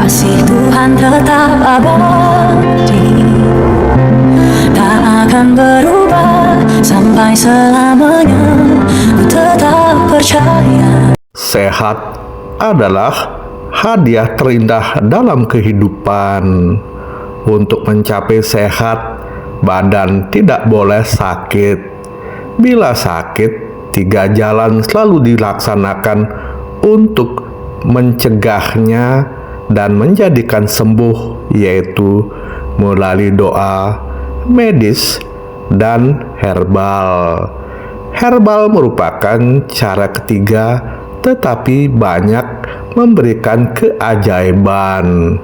Kasih Tuhan tetap abadi, tak akan berubah sampai selamanya. Ku tetap percaya. Sehat adalah hadiah terindah dalam kehidupan. Untuk mencapai sehat, badan tidak boleh sakit. Bila sakit, 3 jalan selalu dilaksanakan untuk mencegahnya dan menjadikan sembuh, yaitu melalui doa, medis, dan herbal. Herbal merupakan cara ketiga, tetapi banyak memberikan keajaiban.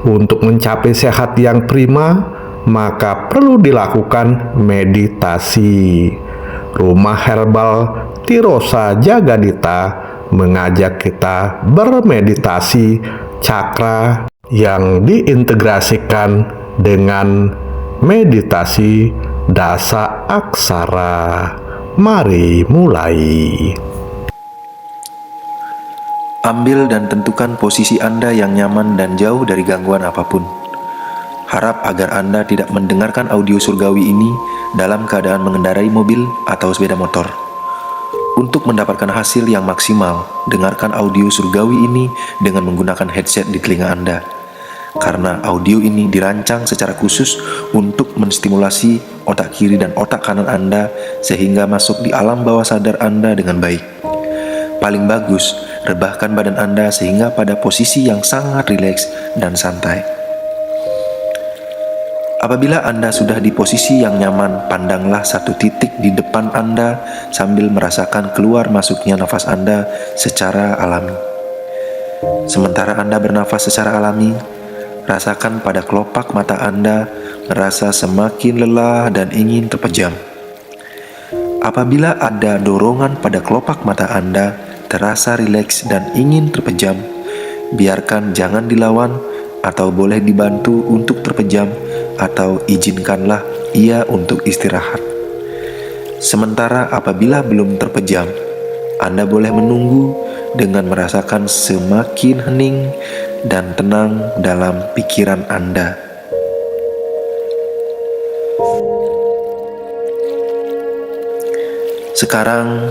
Untuk mencapai sehat yang prima, maka perlu dilakukan meditasi. Rumah Herbal Tirosa Jagadita mengajak kita bermeditasi cakra yang diintegrasikan dengan meditasi dasa aksara. Mari mulai. Ambil dan tentukan posisi Anda yang nyaman dan jauh dari gangguan apapun. Harap agar Anda tidak mendengarkan audio surgawi ini dalam keadaan mengendarai mobil atau sepeda motor. Untuk mendapatkan hasil yang maksimal, dengarkan audio surgawi ini dengan menggunakan headset di telinga Anda. Karena audio ini dirancang secara khusus untuk menstimulasi otak kiri dan otak kanan Anda sehingga masuk di alam bawah sadar Anda dengan baik. Paling bagus, rebahkan badan Anda sehingga pada posisi yang sangat rileks dan santai. Apabila Anda sudah di posisi yang nyaman, pandanglah satu titik di depan Anda sambil merasakan keluar masuknya nafas Anda secara alami. Sementara Anda bernafas secara alami, rasakan pada kelopak mata Anda merasa semakin lelah dan ingin terpejam. Apabila ada dorongan pada kelopak mata Anda terasa rileks dan ingin terpejam, biarkan, jangan dilawan atau boleh dibantu untuk terpejam, atau izinkanlah ia untuk istirahat. Sementara apabila belum terpejam, Anda boleh menunggu dengan merasakan semakin hening dan tenang dalam pikiran Anda. Sekarang,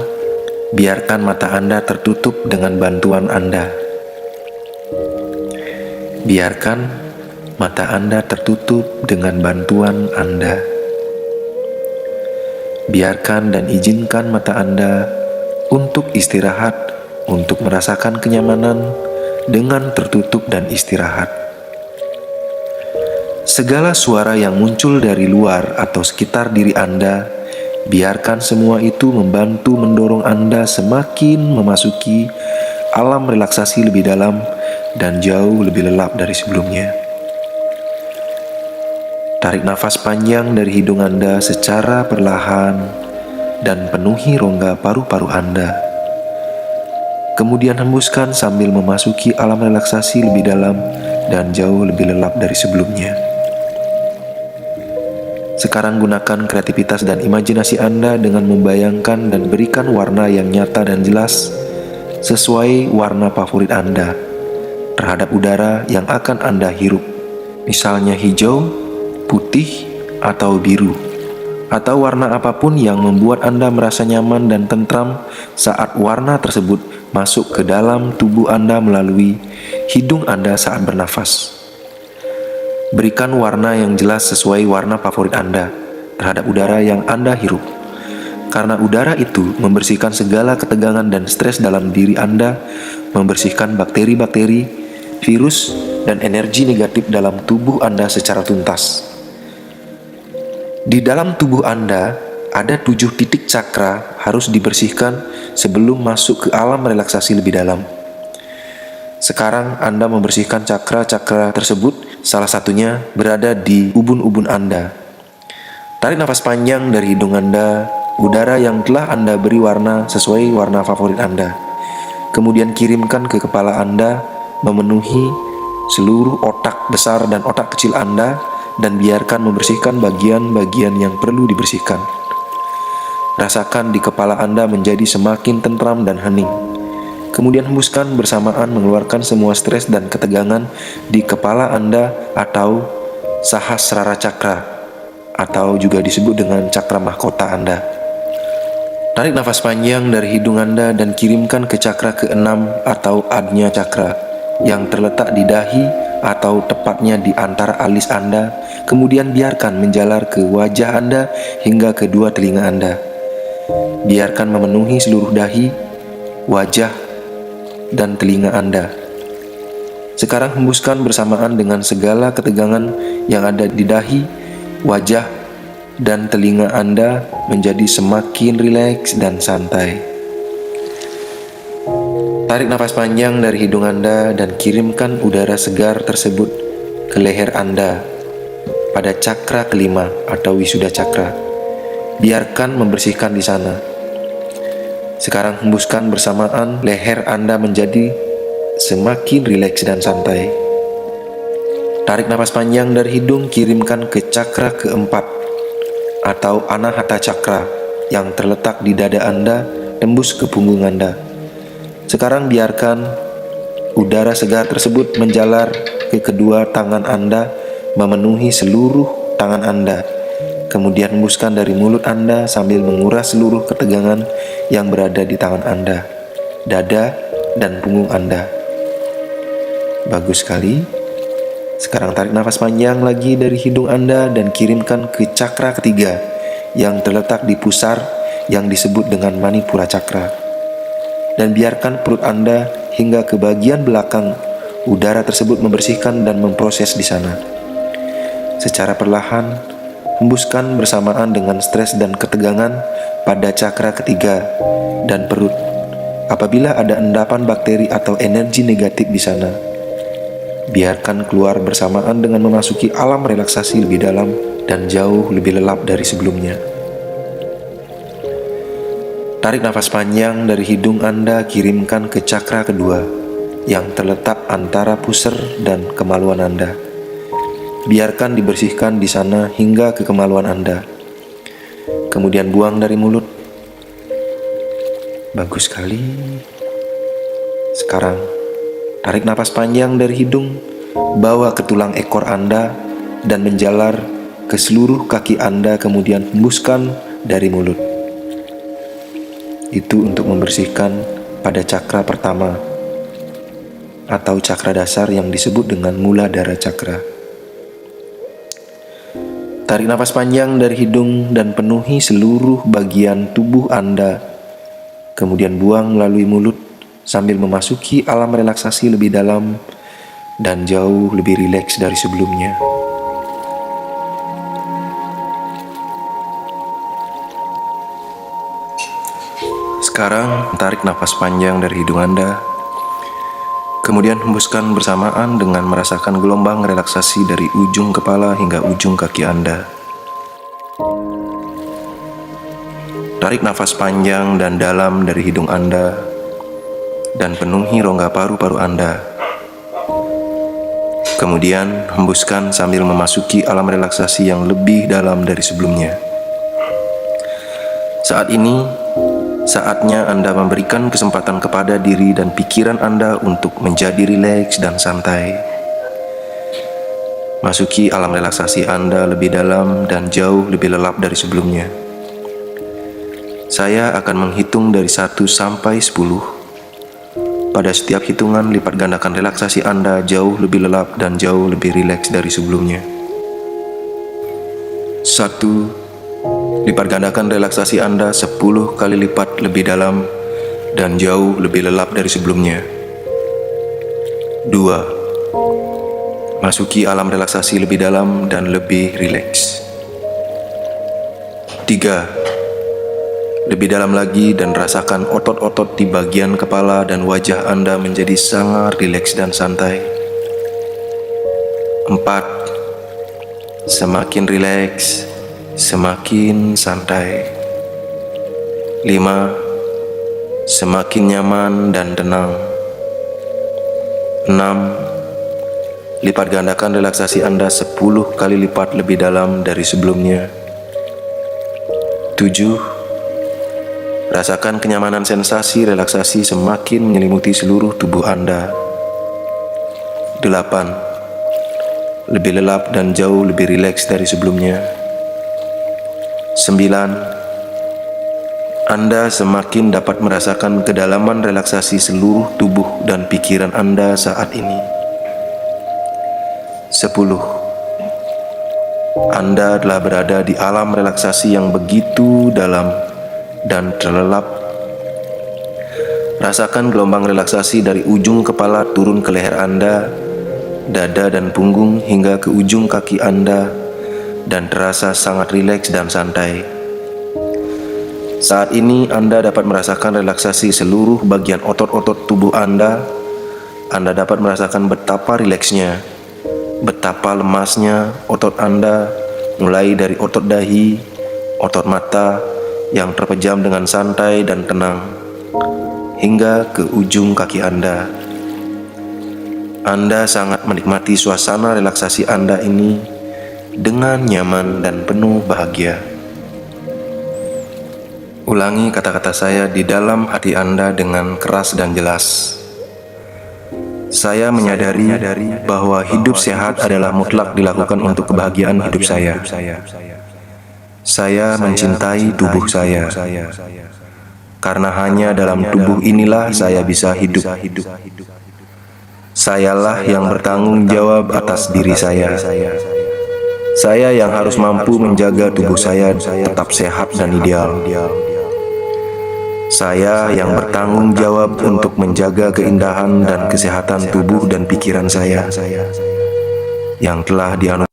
biarkan mata Anda tertutup dengan bantuan Anda. Biarkan mata Anda tertutup dengan bantuan Anda. Biarkan dan izinkan mata Anda untuk istirahat, untuk merasakan kenyamanan dengan tertutup dan istirahat. Segala suara yang muncul dari luar atau sekitar diri Anda, biarkan semua itu membantu mendorong Anda semakin memasuki alam relaksasi lebih dalam dan jauh lebih lelap dari sebelumnya. Tarik nafas panjang dari hidung Anda secara perlahan dan penuhi rongga paru-paru Anda. Kemudian hembuskan sambil memasuki alam relaksasi lebih dalam dan jauh lebih lelap dari sebelumnya. Sekarang gunakan kreativitas dan imajinasi Anda dengan membayangkan dan berikan warna yang nyata dan jelas sesuai warna favorit Anda terhadap udara yang akan Anda hirup. Misalnya hijau, putih, atau biru, atau warna apapun yang membuat Anda merasa nyaman dan tentram saat warna tersebut masuk ke dalam tubuh Anda melalui hidung Anda saat bernafas. Berikan warna yang jelas sesuai warna favorit Anda terhadap udara yang Anda hirup. Karena udara itu membersihkan segala ketegangan dan stres dalam diri Anda, membersihkan bakteri-bakteri, virus, dan energi negatif dalam tubuh Anda secara tuntas. Di dalam tubuh Anda ada 7 titik cakra harus dibersihkan sebelum masuk ke alam relaksasi lebih dalam. Sekarang Anda membersihkan cakra-cakra tersebut, salah satunya berada di ubun-ubun Anda. Tarik nafas panjang dari hidung Anda, udara yang telah Anda beri warna sesuai warna favorit Anda. Kemudian kirimkan ke kepala Anda, memenuhi seluruh otak besar dan otak kecil Anda, dan biarkan membersihkan bagian-bagian yang perlu dibersihkan. Rasakan di kepala Anda menjadi semakin tentram dan hening. Kemudian hembuskan bersamaan mengeluarkan semua stres dan ketegangan di kepala Anda atau Sahasrara Cakra, atau juga disebut dengan cakra mahkota Anda. Tarik nafas panjang dari hidung Anda dan kirimkan ke cakra ke-6 atau Ajna Cakra yang terletak di dahi atau tepatnya di antara alis Anda. Kemudian biarkan menjalar ke wajah Anda hingga kedua telinga Anda. Biarkan memenuhi seluruh dahi, wajah, dan telinga Anda. Sekarang hembuskan bersamaan dengan segala ketegangan yang ada di dahi, wajah, dan telinga Anda menjadi semakin rileks dan santai. Tarik nafas panjang dari hidung Anda dan kirimkan udara segar tersebut ke leher Anda pada cakra kelima atau Wisuda Cakra. Biarkan membersihkan di sana. Sekarang hembuskan bersamaan leher Anda menjadi semakin rileks dan santai. Tarik nafas panjang dari hidung, kirimkan ke cakra keempat atau Anahata Cakra yang terletak di dada Anda, tembus ke punggung Anda. Sekarang biarkan udara segar tersebut menjalar ke kedua tangan Anda, memenuhi seluruh tangan Anda. Kemudian hembuskan dari mulut Anda sambil menguras seluruh ketegangan yang berada di tangan Anda, dada, dan punggung Anda. Bagus sekali. Sekarang tarik nafas panjang lagi dari hidung Anda dan kirimkan ke cakra ketiga yang terletak di pusar yang disebut dengan Manipura Cakra. Dan biarkan perut Anda hingga ke bagian belakang udara tersebut membersihkan dan memproses di sana. Secara perlahan, hembuskan bersamaan dengan stres dan ketegangan pada cakra ketiga dan perut. Apabila ada endapan bakteri atau energi negatif di sana, biarkan keluar bersamaan dengan memasuki alam relaksasi lebih dalam dan jauh lebih lelap dari sebelumnya. Tarik nafas panjang dari hidung Anda, kirimkan ke cakra kedua yang terletak antara pusar dan kemaluan Anda. Biarkan dibersihkan di sana hingga ke kemaluan Anda. Kemudian buang dari mulut. Bagus sekali. Sekarang tarik nafas panjang dari hidung, bawa ke tulang ekor Anda dan menjalar ke seluruh kaki Anda, kemudian hembuskan dari mulut. Itu untuk membersihkan pada cakra pertama atau cakra dasar yang disebut dengan Muladhara Cakra. Tarik nafas panjang dari hidung dan penuhi seluruh bagian tubuh Anda. Kemudian buang melalui mulut sambil memasuki alam relaksasi lebih dalam dan jauh lebih rileks dari sebelumnya. Sekarang tarik nafas panjang dari hidung Anda. Kemudian hembuskan bersamaan dengan merasakan gelombang relaksasi dari ujung kepala hingga ujung kaki Anda. Tarik nafas panjang dan dalam dari hidung Anda dan penuhi rongga paru-paru Anda. Kemudian hembuskan sambil memasuki alam relaksasi yang lebih dalam dari sebelumnya. Saat ini, saatnya Anda memberikan kesempatan kepada diri dan pikiran Anda untuk menjadi rileks dan santai. Masuki alam relaksasi Anda lebih dalam dan jauh lebih lelap dari sebelumnya. Saya akan menghitung dari 1 sampai 10. Pada setiap hitungan, lipat gandakan relaksasi Anda jauh lebih lelap dan jauh lebih rileks dari sebelumnya. 1. Lipat gandakan relaksasi Anda 10 kali lipat lebih dalam dan jauh lebih lelap dari sebelumnya. 2. Masuki alam relaksasi lebih dalam dan lebih rileks. 3. Lebih dalam lagi dan rasakan otot-otot di bagian kepala dan wajah Anda menjadi sangat rileks dan santai. 4. Semakin rileks, semakin santai. 5. Semakin nyaman dan tenang. 6. Lipat gandakan relaksasi Anda 10 kali lipat lebih dalam dari sebelumnya. 7. Rasakan kenyamanan sensasi relaksasi semakin menyelimuti seluruh tubuh Anda. 8. Lebih lelap dan jauh lebih rileks dari sebelumnya. 9. Anda semakin dapat merasakan kedalaman relaksasi seluruh tubuh dan pikiran Anda saat ini. 10. Anda telah berada di alam relaksasi yang begitu dalam dan terlelap. Rasakan gelombang relaksasi dari ujung kepala turun ke leher Anda, dada dan punggung hingga ke ujung kaki Anda, dan terasa sangat rileks dan santai. Saat ini Anda dapat merasakan relaksasi seluruh bagian otot-otot tubuh Anda. Anda dapat merasakan betapa rileksnya, betapa lemasnya otot Anda, mulai dari otot dahi, otot mata yang terpejam dengan santai dan tenang, hingga ke ujung kaki Anda. Anda sangat menikmati suasana relaksasi Anda ini dengan nyaman dan penuh bahagia. Ulangi kata-kata saya di dalam hati Anda dengan keras dan jelas. Saya menyadari bahwa hidup sehat adalah mutlak dilakukan untuk kebahagiaan hidup saya. Saya mencintai tubuh saya, karena hanya dalam tubuh inilah saya bisa hidup. Sayalah yang bertanggung jawab atas diri saya. Saya yang harus mampu menjaga tubuh saya tetap sehat dan ideal. Saya yang bertanggung jawab untuk menjaga keindahan dan kesehatan tubuh dan pikiran saya yang telah dianugerahkan.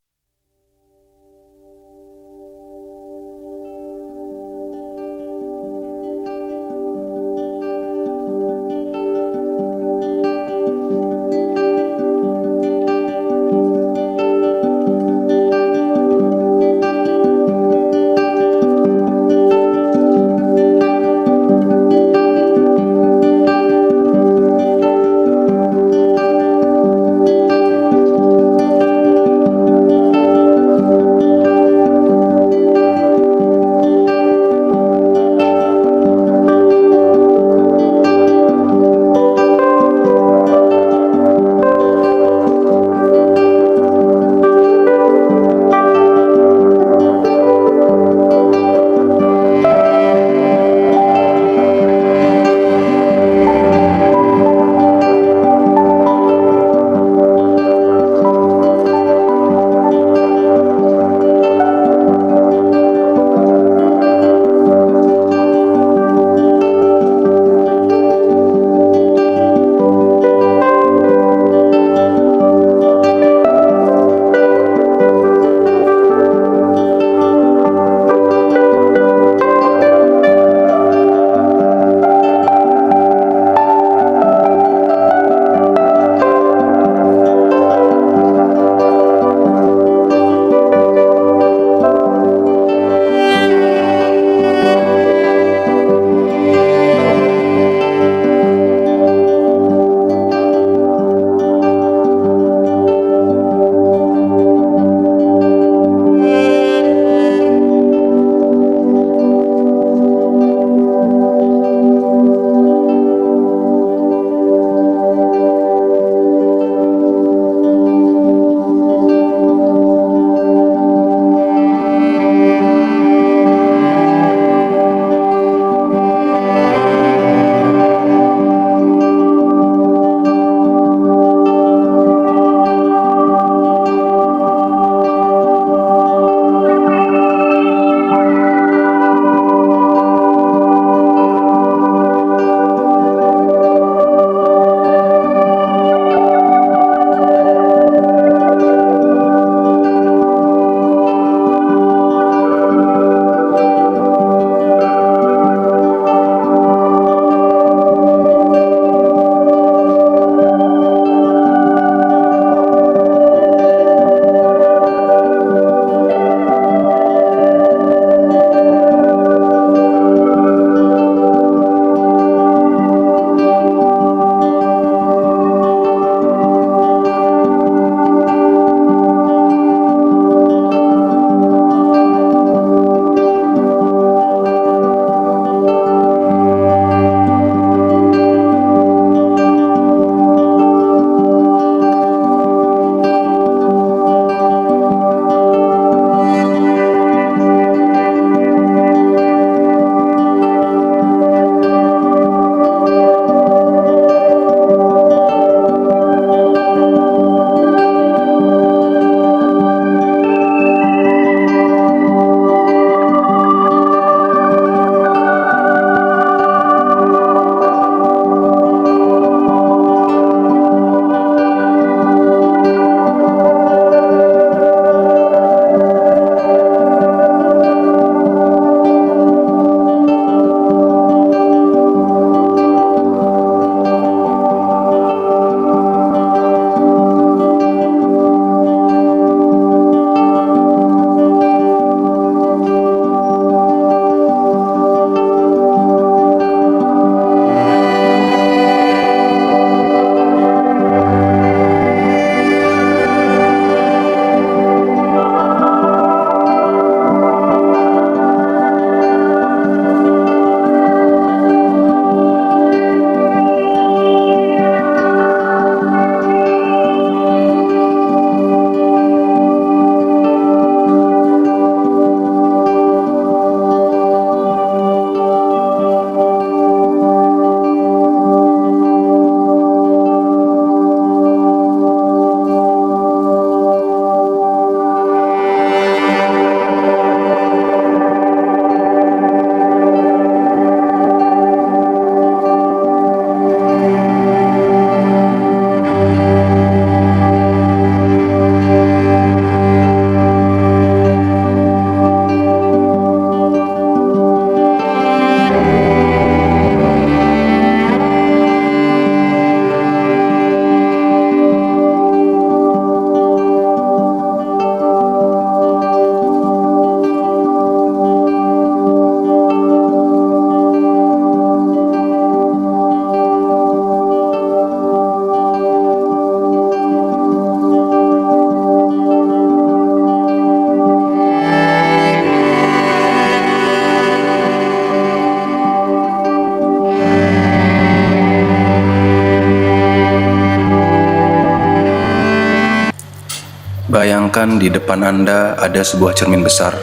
Bayangkan di depan Anda ada sebuah cermin besar.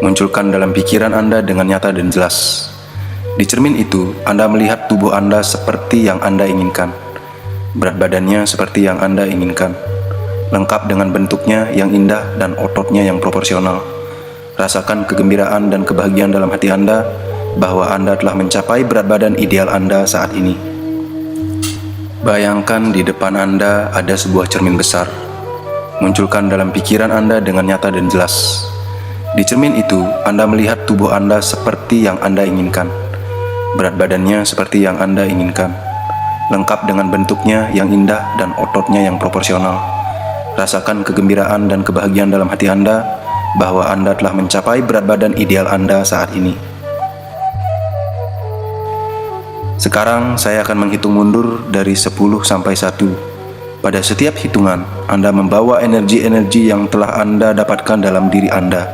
Munculkan dalam pikiran Anda dengan nyata dan jelas. Di cermin itu, Anda melihat tubuh Anda seperti yang Anda inginkan. Berat badannya seperti yang Anda inginkan. Lengkap dengan bentuknya yang indah dan ototnya yang proporsional. Rasakan kegembiraan dan kebahagiaan dalam hati Anda bahwa Anda telah mencapai berat badan ideal Anda saat ini. Bayangkan di depan Anda ada sebuah cermin besar. Munculkan dalam pikiran Anda dengan nyata dan jelas. Di cermin itu, Anda melihat tubuh Anda seperti yang Anda inginkan. Berat badannya seperti yang Anda inginkan. Lengkap dengan bentuknya yang indah dan ototnya yang proporsional. Rasakan kegembiraan dan kebahagiaan dalam hati Anda bahwa Anda telah mencapai berat badan ideal Anda saat ini. Sekarang saya akan menghitung mundur dari 10 sampai 1. Pada setiap hitungan, Anda membawa energi-energi yang telah Anda dapatkan dalam diri Anda.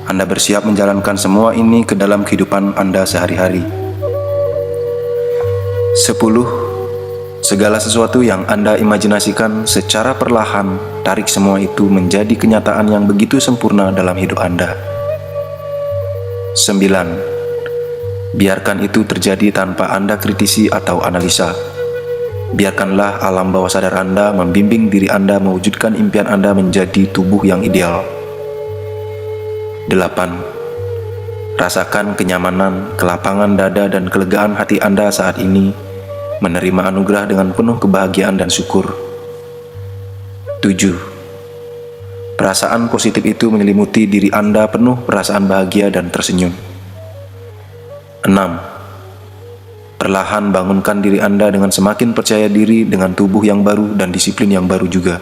Anda bersiap menjalankan semua ini ke dalam kehidupan Anda sehari-hari. 10. Segala sesuatu yang Anda imajinasikan secara perlahan, tarik semua itu menjadi kenyataan yang begitu sempurna dalam hidup Anda. 9. Biarkan itu terjadi tanpa Anda kritisi atau analisa. Biarkanlah alam bawah sadar Anda membimbing diri Anda mewujudkan impian Anda menjadi tubuh yang ideal. 8. Rasakan kenyamanan, kelapangan dada dan kelegaan hati Anda saat ini, menerima anugerah dengan penuh kebahagiaan dan syukur. 7. Perasaan positif itu menyelimuti diri Anda penuh perasaan bahagia dan tersenyum. 6. Perlahan bangunkan diri Anda dengan semakin percaya diri dengan tubuh yang baru dan disiplin yang baru juga.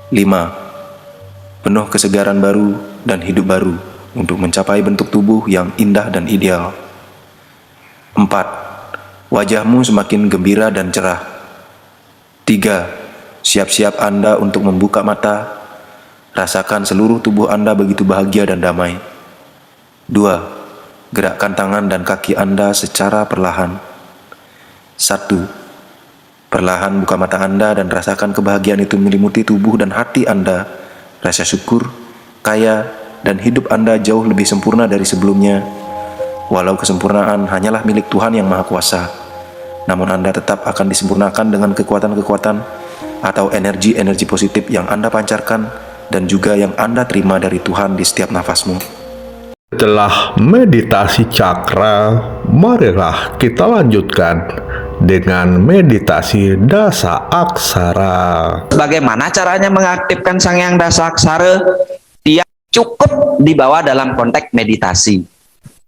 5. Penuh kesegaran baru dan hidup baru untuk mencapai bentuk tubuh yang indah dan ideal. 4. Wajahmu semakin gembira dan cerah. 3. Siap-siap Anda untuk membuka mata. Rasakan seluruh tubuh Anda begitu bahagia dan damai. 2. Gerakkan tangan dan kaki Anda secara perlahan. 1. Perlahan buka mata Anda dan rasakan kebahagiaan itu menyelimuti tubuh dan hati Anda. Rasa syukur, kaya, dan hidup Anda jauh lebih sempurna dari sebelumnya. Walau kesempurnaan hanyalah milik Tuhan yang Maha Kuasa, namun Anda tetap akan disempurnakan dengan kekuatan-kekuatan atau energi-energi positif yang Anda pancarkan dan juga yang Anda terima dari Tuhan di setiap nafasmu. Setelah meditasi cakra, marilah kita lanjutkan dengan meditasi dasa aksara. Bagaimana caranya mengaktifkan Sang Hyang Dasa Aksara? Dia cukup dibawa dalam konteks meditasi.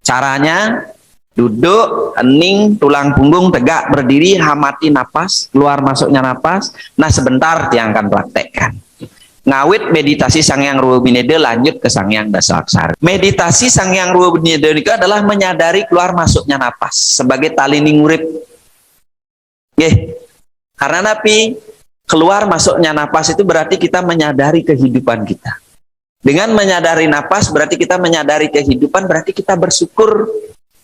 Caranya duduk, hening, tulang punggung tegak, berdiri, hamati napas, keluar masuknya napas. Nah, sebentar dia akan praktekkan. Ngawit meditasi Sang Hyang Ruwa Bineda lanjut ke Sang Hyang Dasa Aksara. Meditasi Sang Hyang Ruwa Bineda itu adalah menyadari keluar masuknya napas sebagai tali ngurip. Karena Nabi keluar masuknya napas itu berarti kita menyadari kehidupan kita. Dengan menyadari napas berarti kita menyadari kehidupan, berarti kita bersyukur.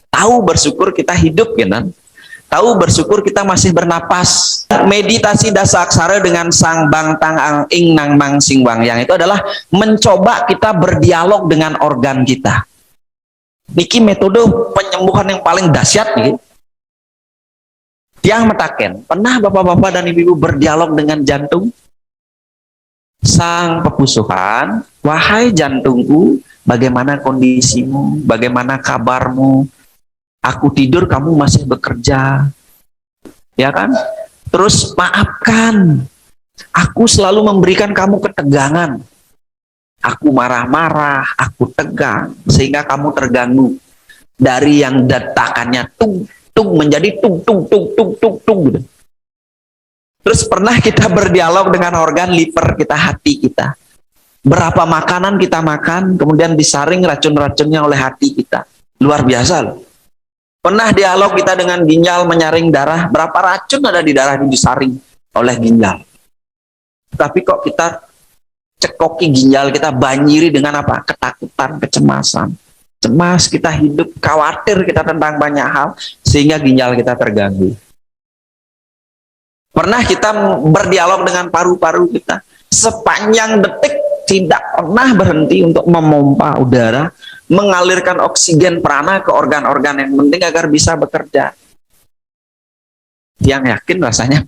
Tahu bersyukur kita hidup, kan? Tahu bersyukur kita masih bernapas. Meditasi dasa aksara dengan sang bang tang ang ing nang mang sing wang yang itu adalah mencoba kita berdialog dengan organ kita. Niki metode penyembuhan yang paling dahsyat nih. Yang metaken, pernah bapak-bapak dan ibu-ibu berdialog dengan jantung? Sang pepusuhan, wahai jantungku, bagaimana kondisimu? Bagaimana kabarmu? Aku tidur, kamu masih bekerja, ya kan? Terus maafkan, aku selalu memberikan kamu ketegangan. Aku marah-marah, aku tegang, sehingga kamu terganggu. Dari yang detakannya tung tung menjadi tung tung tung tung tung tung gitu. Terus pernah kita berdialog dengan organ liver kita, hati kita. Berapa makanan kita makan, kemudian disaring racun-racunnya oleh hati kita. Luar biasa loh. Pernah dialog kita dengan ginjal menyaring darah, berapa racun ada di darah yang disaring oleh ginjal. Tapi kok kita cekoki ginjal kita, banjiri dengan apa? Ketakutan, kecemasan. Cemas kita hidup, khawatir kita tentang banyak hal, sehingga ginjal kita terganggu. Pernah kita berdialog dengan paru-paru kita, sepanjang detik tidak pernah berhenti untuk memompa udara, mengalirkan oksigen prana ke organ-organ yang penting agar bisa bekerja. Yang yakin rasanya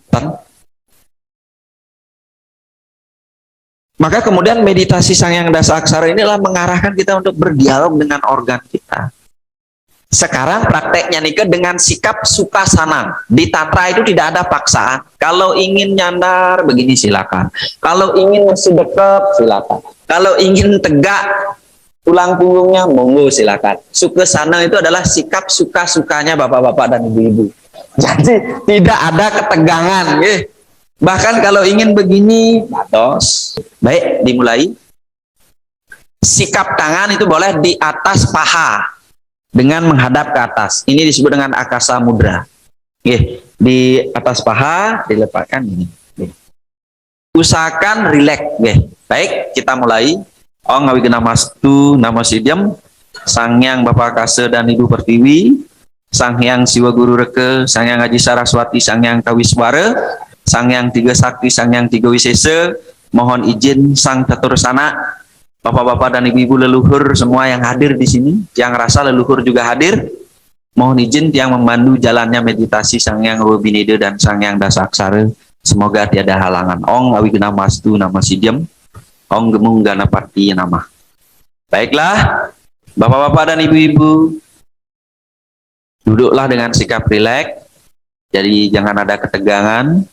Maka kemudian meditasi Sangyang Dasa Aksara inilah mengarahkan kita untuk berdialog dengan organ kita. Sekarang prakteknya nih dengan sikap sukasana. Di tantra itu tidak ada paksaan. Kalau ingin nyandar begini silakan. Kalau ingin masih dekat silakan. Kalau ingin tegak tulang punggungnya monggo silakan. Sukasana itu adalah sikap suka-sukanya bapak-bapak dan ibu-ibu. Jadi tidak ada ketegangan. Bahkan kalau ingin begini, batos. Baik, dimulai. Sikap tangan itu boleh di atas paha dengan menghadap ke atas. Ini disebut dengan akasa mudra. Di atas paha dilepaskan ini. Usahakan rileks. Baik, kita mulai. Om Ngawigena Mastu Namo Sidyam, Sangyang Bapa Kase dan Ibu Pertiwi, Sangyang Siwa Guru Reke, Sangyang Haji Saraswati, Sangyang Kawiswara, Sangyang Tiga Sakti, Sangyang Tiga Wisesa, mohon izin Sang Tatursana, bapak-bapak dan ibu-ibu leluhur semua yang hadir di sini, yang rasa leluhur juga hadir, mohon izin yang memandu jalannya meditasi Sangyang Rubinide dan Sangyang Dasa Aksara, semoga tiada halangan. Ong Awigena Mastu Nama Sidyam, Ong Gemung Ganapati Nama. Baiklah, bapak-bapak dan ibu-ibu, duduklah dengan sikap rileks, jadi jangan ada ketegangan.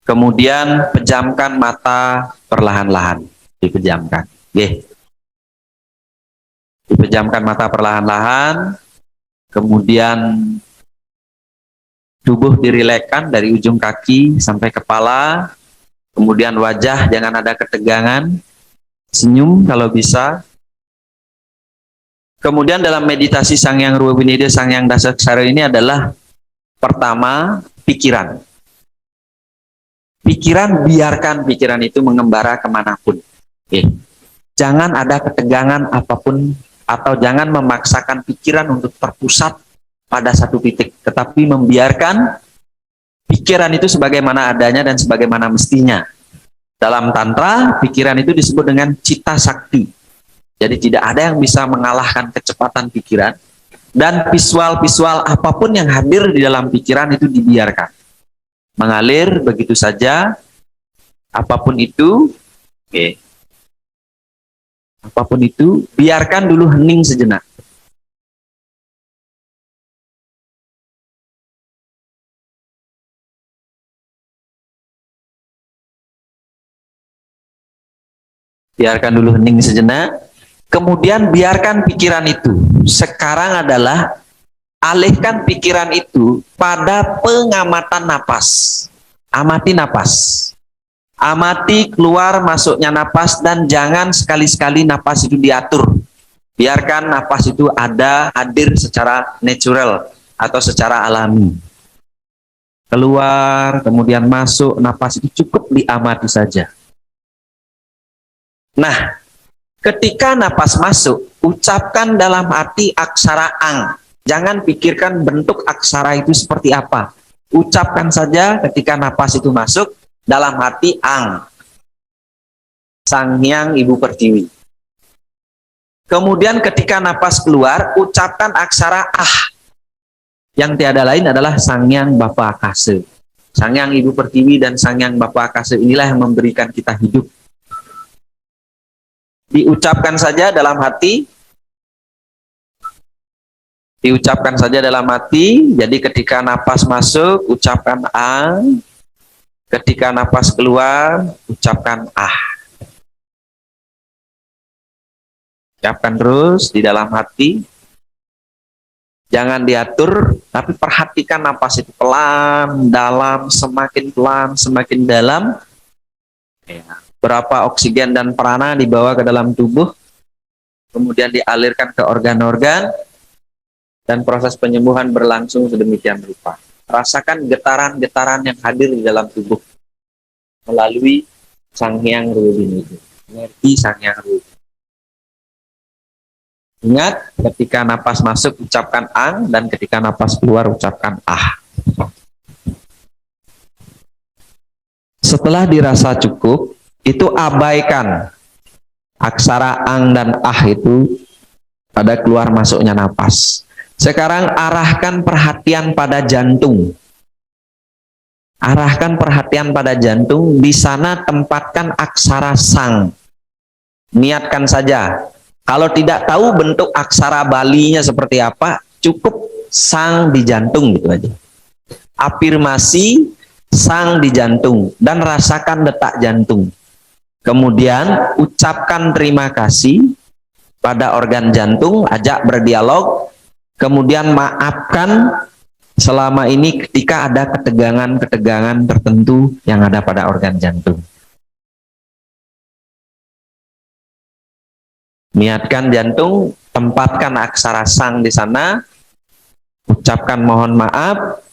Kemudian pejamkan mata perlahan-lahan, dipejamkan. Dipejamkan mata perlahan-lahan, kemudian tubuh dirilekkan dari ujung kaki sampai kepala, kemudian wajah jangan ada ketegangan, senyum kalau bisa. Kemudian dalam meditasi Sangyang Rubinide, Sangyang Dasa Aksara ini adalah pertama pikiran. Biarkan pikiran itu mengembara kemanapun. Jangan ada ketegangan apapun, atau jangan memaksakan pikiran untuk terpusat pada satu titik, tetapi membiarkan pikiran itu sebagaimana adanya dan sebagaimana mestinya. Dalam Tantra, pikiran itu disebut dengan cita sakti. Jadi tidak ada yang bisa mengalahkan kecepatan pikiran, dan visual-visual apapun yang hadir di dalam pikiran itu dibiarkan mengalir begitu saja, apapun itu, apapun itu, biarkan dulu hening sejenak. Biarkan dulu hening sejenak, kemudian biarkan pikiran itu. Sekarang adalah alihkan pikiran itu pada pengamatan napas. Amati napas. Amati keluar masuknya napas, dan jangan sekali-sekali napas itu diatur. Biarkan napas itu ada, hadir secara natural atau secara alami. Keluar, kemudian masuk, napas itu cukup diamati saja. Nah, ketika napas masuk, ucapkan dalam hati aksara ang. Jangan pikirkan bentuk aksara itu seperti apa. Ucapkan saja ketika napas itu masuk dalam hati ang. Sangyang Ibu Pertiwi. Kemudian ketika napas keluar, ucapkan aksara ah. Yang tiada lain adalah Sangyang Bapa Akasa. Sangyang Ibu Pertiwi dan Sangyang Bapa Akasa inilah yang memberikan kita hidup. Diucapkan saja dalam hati. Diucapkan saja dalam hati. Jadi ketika napas masuk, ucapkan ang. Ketika napas keluar, ucapkan ah. Ucapkan terus di dalam hati. Jangan diatur, tapi perhatikan napas itu pelan, dalam, semakin dalam. Berapa oksigen dan prana dibawa ke dalam tubuh, kemudian dialirkan ke organ-organ, dan proses penyembuhan berlangsung sedemikian rupa. Rasakan getaran-getaran yang hadir di dalam tubuh melalui Sangyang Rubinide, energi Sangyang Rubinide. Ingat, ketika napas masuk ucapkan ang, dan ketika napas keluar ucapkan ah. Setelah dirasa cukup, itu abaikan aksara ang dan ah itu pada keluar masuknya napas. Sekarang arahkan perhatian pada jantung. Arahkan perhatian pada jantung, di sana tempatkan aksara sang. Niatkan saja. Kalau tidak tahu bentuk aksara Balinya seperti apa, cukup sang di jantung gitu aja. Afirmasi sang di jantung dan rasakan detak jantung. Kemudian ucapkan terima kasih pada organ jantung, ajak berdialog, kemudian maafkan selama ini ketika ada ketegangan-ketegangan tertentu yang ada pada organ jantung. Niatkan jantung, tempatkan aksara sang di sana, ucapkan mohon maaf.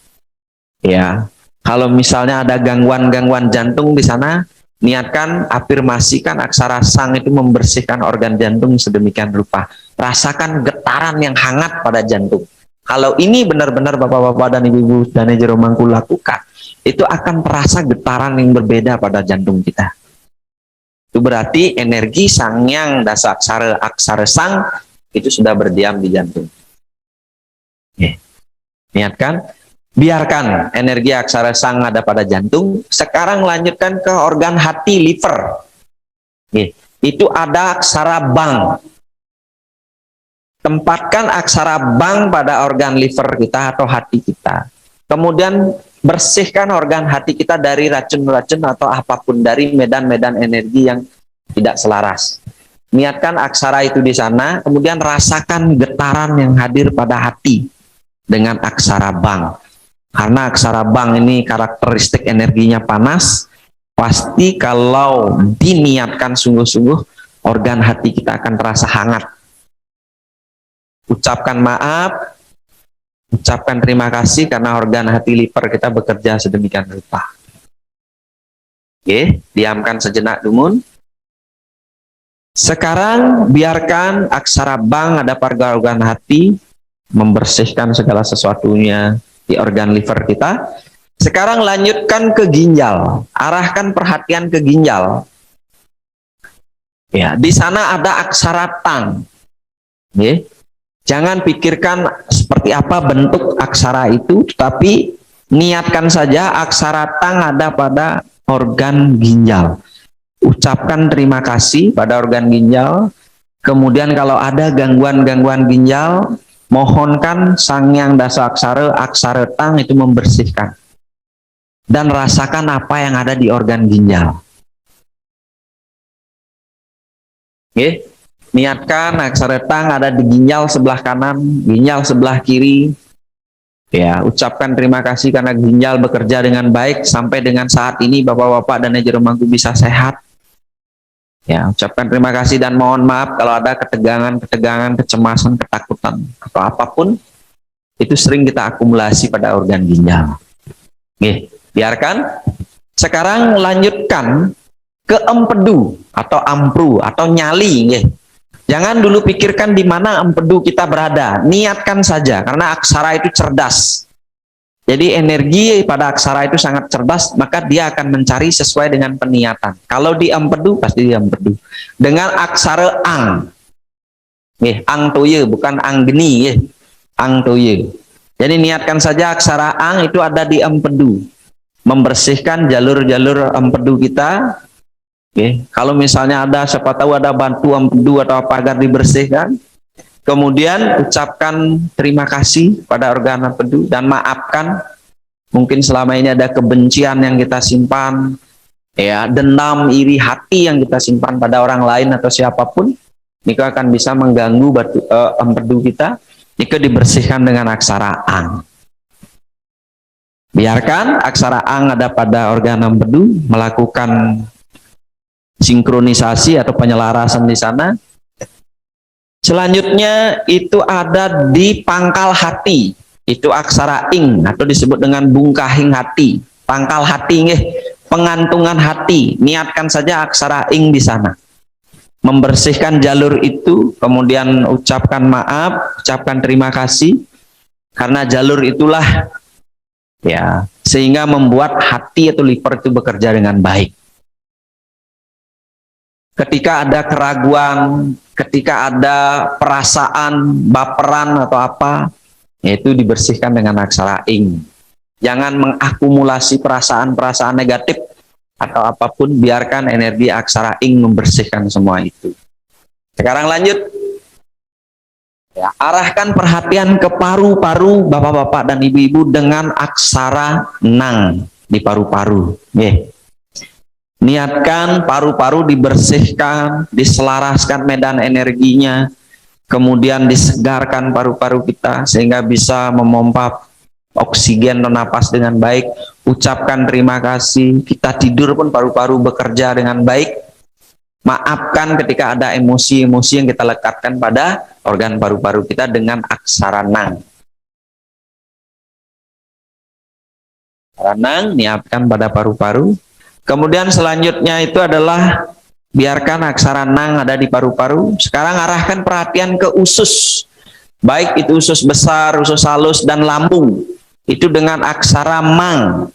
Ya, kalau misalnya ada gangguan-gangguan jantung di sana, niatkan, afirmasikan aksara sang itu membersihkan organ jantung sedemikian rupa. Rasakan getaran yang hangat pada jantung. Kalau ini benar-benar Bapak-Bapak dan Ibu-Ibu dan Jero Mangku lakukan, itu akan terasa getaran yang berbeda pada jantung kita. Itu berarti energi sangyang dasa aksara sang itu sudah berdiam di jantung. Oke. Niatkan, biarkan energi aksara sang ada pada jantung. Sekarang lanjutkan ke organ hati, liver. Oke. Itu ada aksara bang. Tempatkan aksara bang pada organ liver kita atau hati kita. Kemudian bersihkan organ hati kita dari racun-racun atau apapun, dari medan-medan energi yang tidak selaras. Niatkan aksara itu di sana, kemudian rasakan getaran yang hadir pada hati dengan aksara bang. Karena aksara bang ini karakteristik energinya panas, pasti kalau diniatkan sungguh-sungguh, organ hati kita akan terasa hangat. Ucapkan maaf, ucapkan terima kasih karena organ hati liver kita bekerja sedemikian rupa. Oke, diamkan sejenak dumun. Sekarang biarkan aksara bang ada pada organ hati, membersihkan segala sesuatunya di organ liver kita. Sekarang lanjutkan ke ginjal, arahkan perhatian ke ginjal. Ya, di sana ada aksara tang. Oke. Jangan pikirkan seperti apa bentuk aksara itu, tapi niatkan saja aksara tang ada pada organ ginjal. Ucapkan terima kasih pada organ ginjal. Kemudian kalau ada gangguan-gangguan ginjal, mohonkan sangyang dasa aksara tang itu membersihkan. Dan rasakan apa yang ada di organ ginjal. Oke. Niatkan aksara tang ada di ginjal sebelah kanan, ginjal sebelah kiri. Ya, ucapkan terima kasih karena ginjal bekerja dengan baik sampai dengan saat ini Bapak-bapak dan Jero Mangku bisa sehat. Ya, ucapkan terima kasih dan mohon maaf kalau ada ketegangan, kecemasan, ketakutan atau apapun itu sering kita akumulasi pada organ ginjal. Oke, biarkan. Sekarang lanjutkan ke empedu atau ampru atau nyali, nggih. Jangan dulu pikirkan di mana empedu kita berada. Niatkan saja, karena aksara itu cerdas. Jadi energi pada aksara itu sangat cerdas, maka dia akan mencari sesuai dengan peniatan. Kalau di empedu, pasti di empedu. Dengan aksara ang. Ang toye, bukan ang geni. Ang toye. Jadi niatkan saja aksara ang itu ada di empedu. Membersihkan jalur-jalur empedu kita. Oke, kalau misalnya ada, siapa tahu ada batu empedu atau apa agar dibersihkan. Kemudian ucapkan terima kasih pada organ empedu dan maafkan. Mungkin selama ini ada kebencian yang kita simpan, ya, dendam, iri hati yang kita simpan pada orang lain atau siapapun. Ini akan bisa mengganggu empedu kita. Ini dibersihkan dengan aksara ang. Biarkan aksara ang ada pada organ empedu, melakukan sinkronisasi atau penyelarasan di sana. Selanjutnya itu ada di pangkal hati. Itu aksara ing atau disebut dengan bungkahing hati. Pangkal hati, nggih, pengantungan hati. Niatkan saja aksara ing di sana. Membersihkan jalur itu, kemudian ucapkan maaf, ucapkan terima kasih karena jalur itulah ya sehingga membuat hati atau liver itu bekerja dengan baik. ketika ada keraguan, ketika ada perasaan baperan atau apa, itu dibersihkan dengan aksara ing. Jangan mengakumulasi perasaan-perasaan negatif atau apapun, biarkan energi aksara ing membersihkan semua itu. Sekarang lanjut. Ya, arahkan perhatian ke paru-paru bapak-bapak dan ibu-ibu dengan aksara nang di paru-paru. Niatkan paru-paru dibersihkan, diselaraskan medan energinya, kemudian disegarkan paru-paru kita sehingga bisa memompa oksigen dan napas dengan baik. Ucapkan terima kasih. Kita tidur pun paru-paru bekerja dengan baik. Maafkan ketika ada emosi-emosi yang kita lekatkan pada organ paru-paru kita dengan aksara nang. Aksara nang niatkan pada paru-paru. Kemudian selanjutnya itu adalah biarkan aksara nang ada di paru-paru. Sekarang arahkan perhatian ke usus. Baik itu usus besar, usus halus, dan lambung. Itu dengan aksara mang.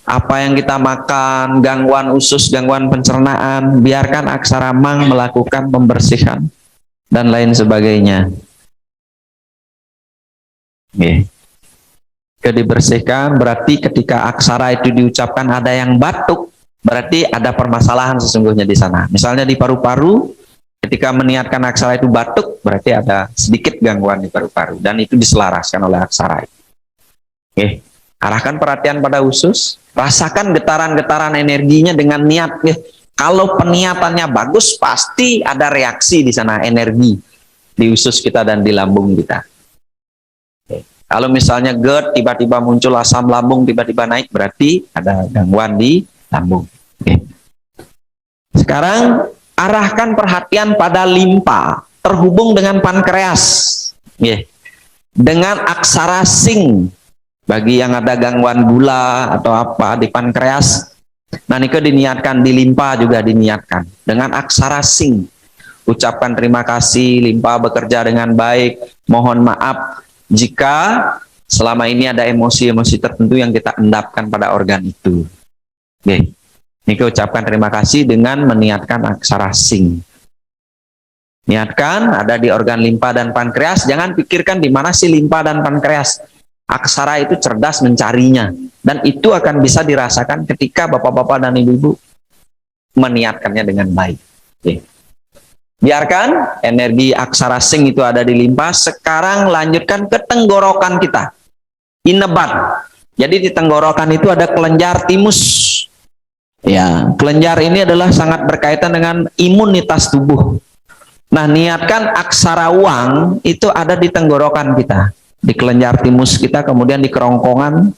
Apa yang kita makan, gangguan usus, gangguan pencernaan, biarkan aksara mang melakukan pembersihan dan lain sebagainya. Dibersihkan berarti ketika aksara itu diucapkan ada yang batuk, berarti ada permasalahan sesungguhnya di sana. Misalnya di paru-paru, ketika meniatkan aksara itu batuk, berarti ada sedikit gangguan di paru-paru dan itu diselaraskan oleh aksara itu. Arahkan perhatian pada usus, rasakan getaran-getaran energinya dengan niat. Kalau peniatannya bagus, pasti ada reaksi di sana, energi di usus kita dan di lambung kita. Kalau misalnya GERD, tiba-tiba muncul asam lambung, tiba-tiba naik, berarti ada gangguan di lambung. Sekarang, arahkan perhatian pada limpa, terhubung dengan pankreas. Dengan aksara sing. Bagi yang ada gangguan gula atau apa di pankreas, nah ini diniatkan, di limpa juga diniatkan dengan aksara sing. Ucapkan terima kasih, limpa bekerja dengan baik, mohon maaf jika selama ini ada emosi-emosi tertentu yang kita endapkan pada organ itu. Ini ucapkan terima kasih dengan meniatkan aksara sing. Niatkan ada di organ limpa dan pankreas, jangan pikirkan di mana sih limpa dan pankreas. Aksara itu cerdas mencarinya, dan itu akan bisa dirasakan ketika bapak-bapak dan ibu-ibu meniatkannya dengan baik. Biarkan energi aksara sing itu ada di limpa. Sekarang lanjutkan ke tenggorokan kita, ineban. Jadi di tenggorokan itu ada kelenjar timus. Ya, kelenjar ini adalah sangat berkaitan dengan imunitas tubuh. Nah, niatkan aksara wang itu ada di tenggorokan kita, di kelenjar timus kita, kemudian di kerongkongan,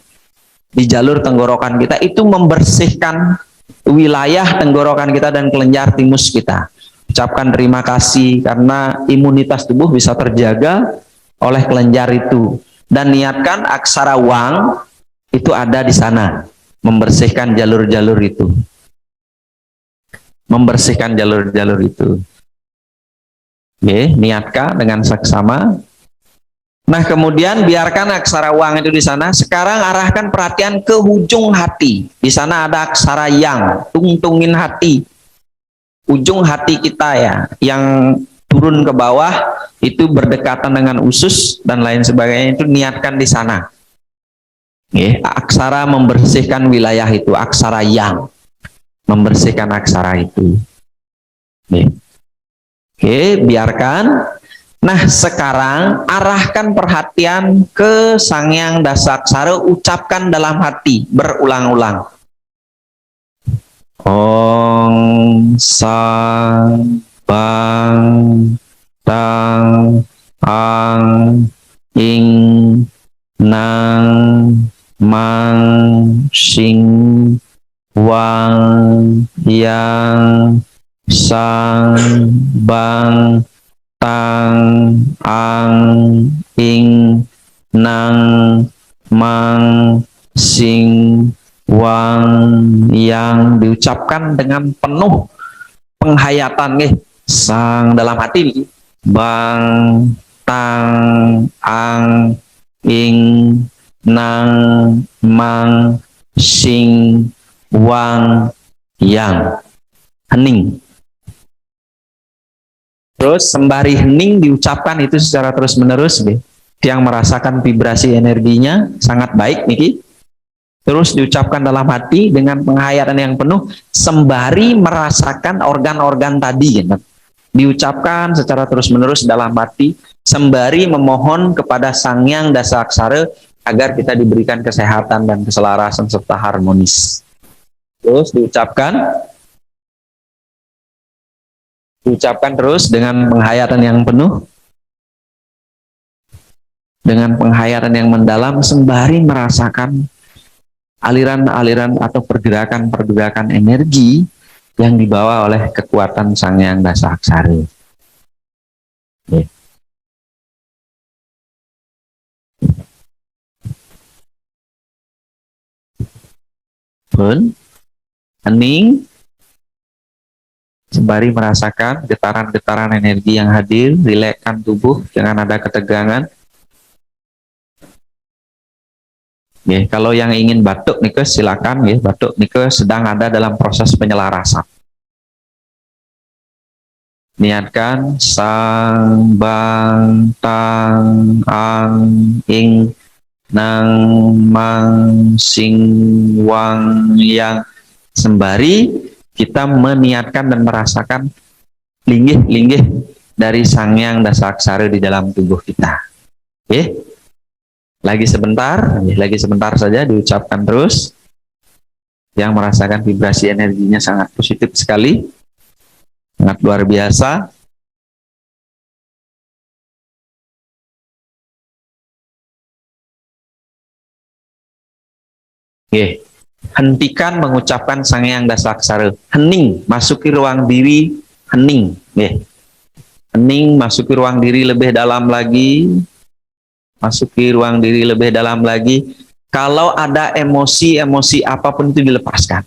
di jalur tenggorokan kita, itu membersihkan wilayah tenggorokan kita dan kelenjar timus kita. Ucapkan terima kasih karena imunitas tubuh bisa terjaga oleh kelenjar itu. Dan niatkan aksara wang itu ada di sana, membersihkan jalur-jalur itu. Membersihkan jalur-jalur itu. Niatkan dengan saksama. Nah, kemudian biarkan aksara wang itu di sana. Sekarang arahkan perhatian ke ujung hati. Di sana ada aksara yang, tungtungin hati. Ujung hati kita ya, yang turun ke bawah itu berdekatan dengan usus dan lain sebagainya, itu niatkan di sana. Aksara membersihkan wilayah itu, aksara yang membersihkan aksara itu. Biarkan. Nah, sekarang arahkan perhatian ke Sangyang Dasaksara, ucapkan dalam hati berulang-ulang. Ong sang bang tang ang ing nang mang sing wang yang sang bang tang ang ing nang mang sing wang yang, diucapkan dengan penuh penghayatan sang dalam hati, bang tang ang ing nang mang sing wang yang, hening. Terus sembari hening diucapkan itu secara terus-menerus, yang merasakan vibrasi energinya sangat baik, Niki. Terus diucapkan dalam hati dengan penghayatan yang penuh, sembari merasakan organ-organ tadi. Diucapkan secara terus-menerus dalam hati, sembari memohon kepada Sang Hyang Dasa Aksara agar kita diberikan kesehatan dan keselarasan serta harmonis. Terus diucapkan terus dengan penghayatan yang penuh, dengan penghayatan yang mendalam, sembari merasakan aliran-aliran atau pergerakan-pergerakan energi yang dibawa oleh kekuatan Sang Hyang Dasa Aksara. Pun hening, sembari merasakan getaran-getaran energi yang hadir, rilekskan tubuh, jangan ada ketegangan. Kalau yang ingin batuk nih, silakan batuk nih, sedang ada dalam proses penyelarasan. Niatkan sang bang tang ang ing nang mang sing wang yang, sembari kita meniatkan dan merasakan linggih-linggih dari Sang Hyang Dasa Aksara di dalam tubuh kita. Lagi sebentar saja diucapkan terus, yang merasakan vibrasi energinya sangat positif sekali, sangat luar biasa. Hentikan mengucapkan Sang Hyang Dasa Aksara, hening, masuki ruang diri, hening. Hening, masuki ruang diri lebih dalam lagi. Masuki ruang diri lebih dalam lagi. Kalau ada emosi-emosi apapun itu dilepaskan.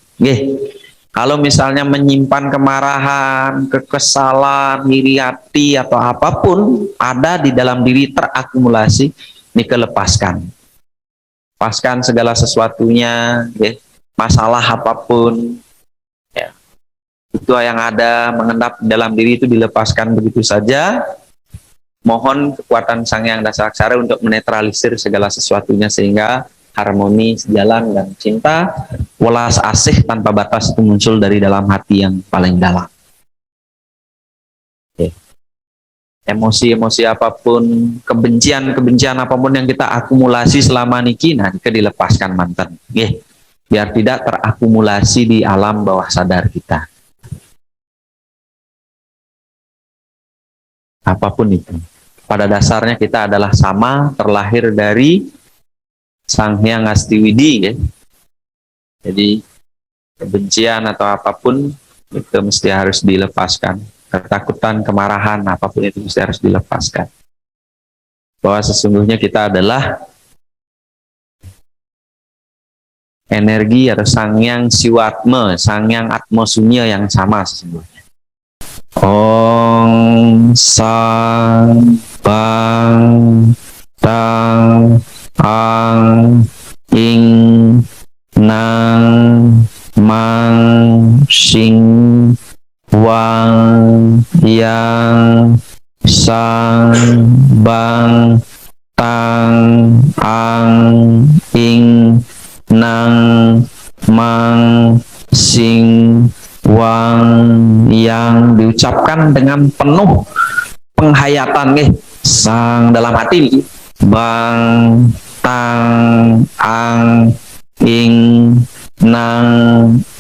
Kalau misalnya menyimpan kemarahan, kekesalan, iri hati atau apapun ada di dalam diri terakumulasi, ini lepaskan. Lepaskan segala sesuatunya, masalah apapun, itu yang ada mengendap dalam diri itu dilepaskan begitu saja. Mohon kekuatan Sang Hyang Dasa Aksara untuk menetralisir segala sesuatunya sehingga harmoni, sejalan, dan cinta, welas asih tanpa batas itu muncul dari dalam hati yang paling dalam. Emosi-emosi apapun, kebencian apapun yang kita akumulasi selama niki, kita dilepaskan mantan. Biar tidak terakumulasi di alam bawah sadar kita. Apapun itu, pada dasarnya kita adalah sama, terlahir dari Sang Hyang Astiwidi. Jadi kebencian atau apapun itu mesti harus dilepaskan. Ketakutan, kemarahan, apapun itu mesti harus dilepaskan. Bahwa sesungguhnya kita adalah energi atau Sang Hyang Siwatma, Sang Hyang Atmosunya yang sama sesungguhnya. Ong sang bang tang ang ing nang mang sing wang yang sang bang tang ang ing nang mang sing wang yang, diucapkan dengan penuh penghayatan sang dalam hati, bang tang ang ing nang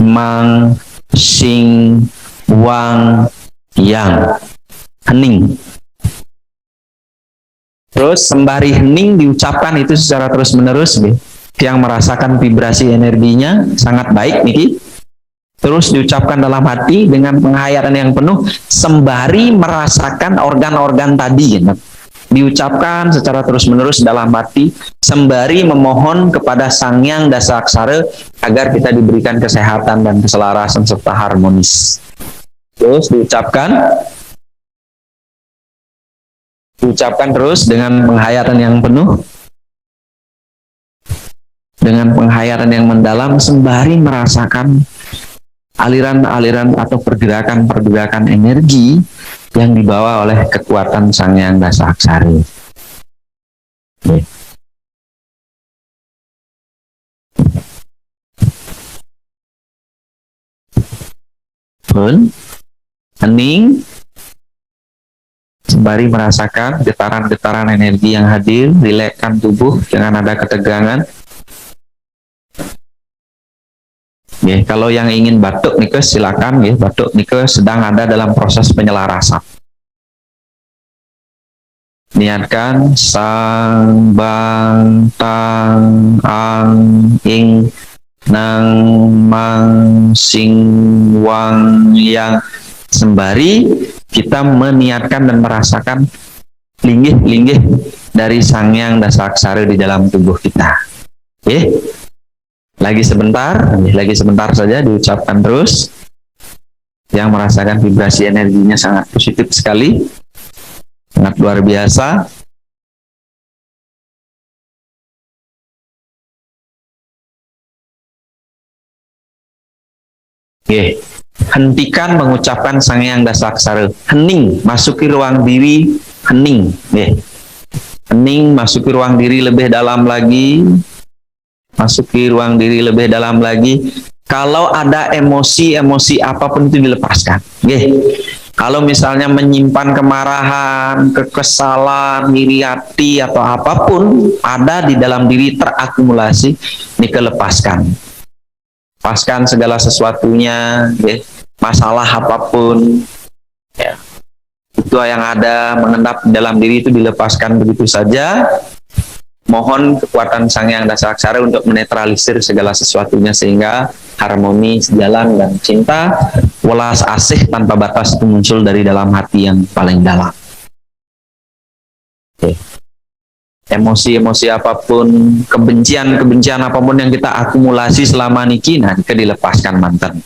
mang sing wang yang, hening. Terus sembari hening diucapkan itu secara terus menerus, yang merasakan vibrasi energinya sangat baik, Niki. Terus diucapkan dalam hati dengan penghayatan yang penuh, sembari merasakan organ-organ tadi. Diucapkan secara terus-menerus dalam hati, sembari memohon kepada Sang Hyang Dasa Aksara agar kita diberikan kesehatan dan keselarasan serta harmonis. Terus diucapkan terus dengan penghayatan yang penuh, dengan penghayatan yang mendalam, sembari merasakan aliran-aliran atau pergerakan-pergerakan energi yang dibawa oleh kekuatan Sang Hyang Dasa Aksara. Oke. Pun, hening, sembari merasakan getaran-getaran energi yang hadir, rilekskan tubuh, jangan ada ketegangan. Ya, kalau yang ingin batuk nih silakan ya, batuk nih sedang ada dalam proses penyelarasan. Niatkan sang bang tang ang ing nang mang sing wang yang, sembari kita meniatkan dan merasakan linggih-linggih dari Sang Hyang Dasa Aksara di dalam tubuh kita. Oke. Lagi sebentar saja diucapkan terus. Yang merasakan vibrasi energinya sangat positif sekali, sangat luar biasa. Oke, hentikan mengucapkan Sang Hyang Dasa Aksara. Hening, masuki ruang diri, hening. Oke. Hening, masuki ruang diri lebih dalam lagi. Masuki ruang diri lebih dalam lagi. Kalau ada emosi-emosi apapun itu dilepaskan. Oke. Kalau misalnya menyimpan kemarahan, kekesalan, iri hati atau apapun ada di dalam diri terakumulasi, dilepaskan. Lepaskan segala sesuatunya, ya. Masalah apapun, ya. Itu yang ada mengendap di dalam diri itu dilepaskan begitu saja. Mohon kekuatan Sang Hyang Dasa Aksara untuk menetralisir segala sesuatunya sehingga harmoni, sejalan, dan cinta, welas asih tanpa batas itu muncul dari dalam hati yang paling dalam. Oke. Emosi-emosi apapun, kebencian-kebencian apapun yang kita akumulasi selama niki, nah kita dilepaskan mantan.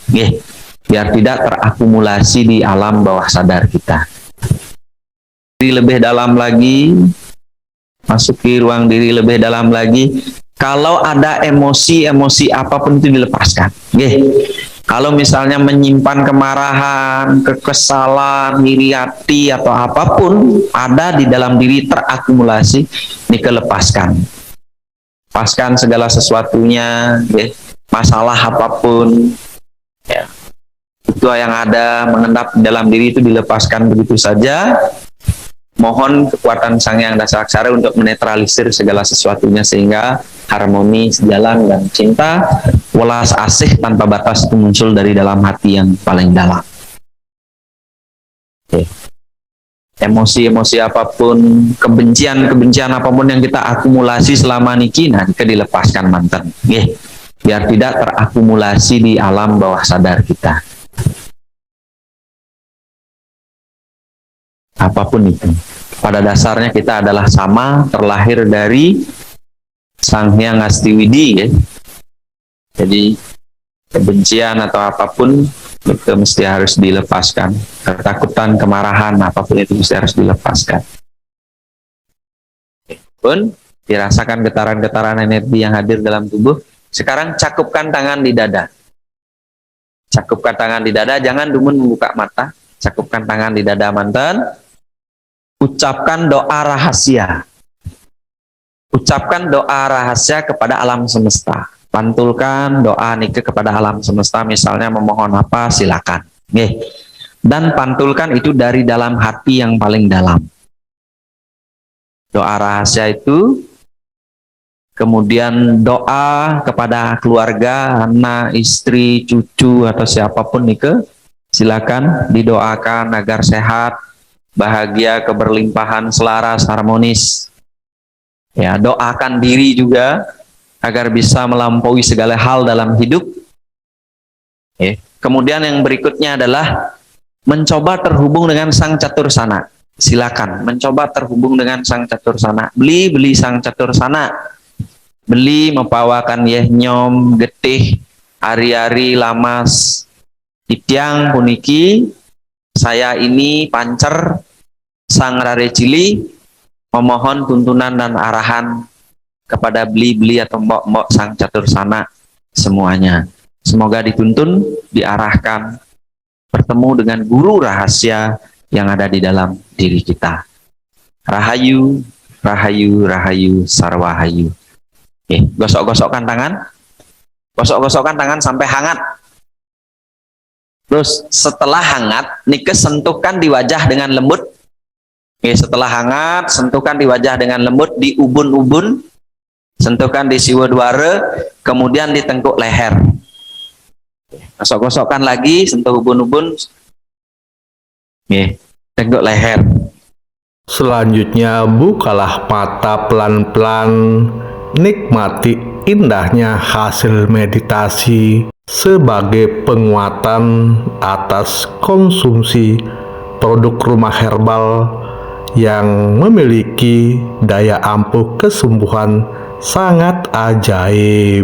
Biar tidak terakumulasi di alam bawah sadar kita. Lebih dalam lagi, masuki ruang diri lebih dalam lagi. Kalau ada emosi-emosi apapun itu dilepaskan. Kalau misalnya menyimpan kemarahan, kekesalan, iri hati atau apapun ada di dalam diri terakumulasi, lepaskan. Lepaskan segala sesuatunya, masalah apapun, ya. Itu yang ada mengendap di dalam diri itu dilepaskan begitu saja. Mohon kekuatan Sang Hyang Dasa Aksara untuk menetralisir segala sesuatunya sehingga harmoni, sejalan, dan cinta, welas asih tanpa batas itu muncul dari dalam hati yang paling dalam. Oke. Emosi-emosi apapun, kebencian-kebencian apapun yang kita akumulasi selama niki, nah kita dilepaskan mantan. Biar tidak terakumulasi di alam bawah sadar kita. Apapun itu, pada dasarnya kita adalah sama, terlahir dari Sang Hyang Astiwidi, ya. Jadi kebencian atau apapun itu mesti harus dilepaskan. Ketakutan, kemarahan, apapun itu mesti harus dilepaskan. Pun dirasakan getaran-getaran energi yang hadir dalam tubuh. Sekarang cakupkan tangan di dada. Cakupkan tangan di dada, jangan dumun membuka mata. Cakupkan tangan di dada mantan. Ucapkan doa rahasia. Ucapkan doa rahasia kepada alam semesta. Pantulkan doa nike kepada alam semesta, misalnya memohon apa, silakan. Dan pantulkan itu dari dalam hati yang paling dalam. Doa rahasia itu, kemudian doa kepada keluarga, anak, istri, cucu, atau siapapun nike, silakan didoakan agar sehat, bahagia, keberlimpahan, selaras, harmonis. Ya, doakan diri juga agar bisa melampaui segala hal dalam hidup. Kemudian yang berikutnya adalah mencoba terhubung dengan Sang Catur Sana. Silakan mencoba terhubung dengan Sang Catur Sana. Beli Sang Catur Sana. Beli mepawakan nyom, getih, ari-ari, lamas, titiang, puniki. Saya ini pancer Sang Rare Cili memohon tuntunan dan arahan kepada beli-beli atau mbok-mbok Sang Catur Sana semuanya. Semoga dituntun, diarahkan, bertemu dengan guru rahasia yang ada di dalam diri kita. Rahayu, rahayu, rahayu, sarwahayu. Oke, gosok-gosokkan tangan. Gosok-gosokkan tangan sampai hangat. Terus setelah hangat, nike sentuhkan di wajah dengan lembut. Oke, setelah hangat, sentuhkan di wajah dengan lembut, di ubun-ubun, sentuhkan di siwa duara, kemudian di tengkuk leher. Gosok-gosokkan lagi, sentuh ubun-ubun. Oke, tengkuk leher. Selanjutnya, bukalah mata pelan-pelan, nikmati indahnya hasil meditasi sebagai penguatan atas konsumsi produk rumah herbal yang memiliki daya ampuh kesembuhan sangat ajaib.